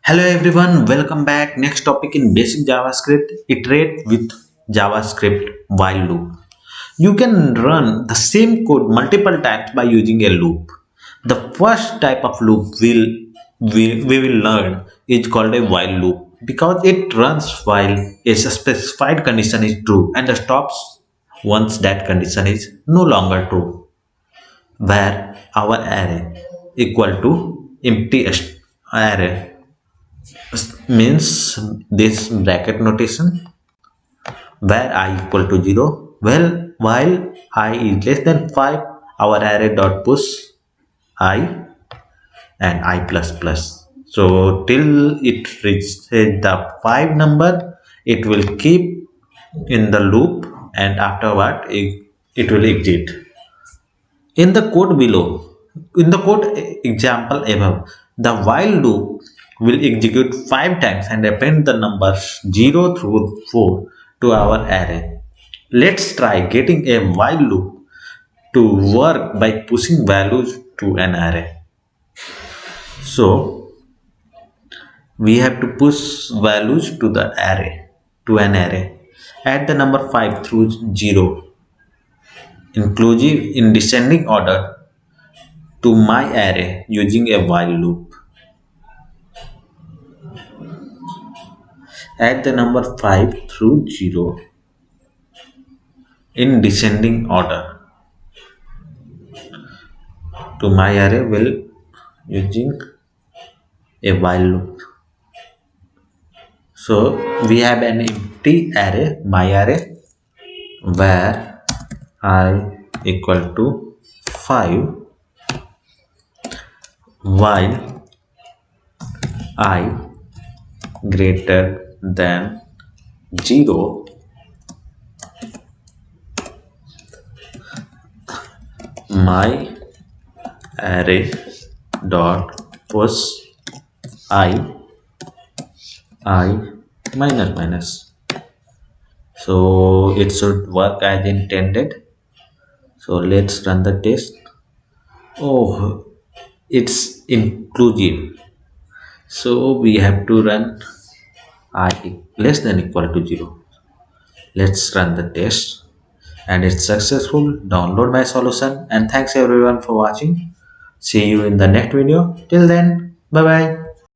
Hello everyone, welcome back. Next topic in basic JavaScript, iterate with JavaScript while loop. You can run the same code multiple times by using a loop. The first type of loop we will learn is called a while loop because it runs while a specified condition is true and stops once that condition is no longer true, where our array equal to empty array means this bracket notation where I equal to 0, well, while I is less than 5, our array dot push I and I plus plus. So till it reaches the 5 number, it will keep in the loop, and afterward it will exit. In the code below, in the code example above, the while loop will execute 5 times and append the numbers 0 through 4 to our array. Let's try getting a while loop to work by pushing values to an array. So we have to push values to the array, to an array. Add the number 5 through 0 inclusive in descending order to my array using a while loop. Add the number 5 through 0 in descending order to my array will using a while loop. So we have an empty array, my array, where I equal to 5 while I greater than 0, my array dot push I minus minus. So it should work as intended. So let's run the test. Oh, it's inclusive, so we have to run I less than equal to 0. Let's run the test, and it's successful. Download my solution, and thanks everyone for watching. See you in the next video. Till then, bye bye.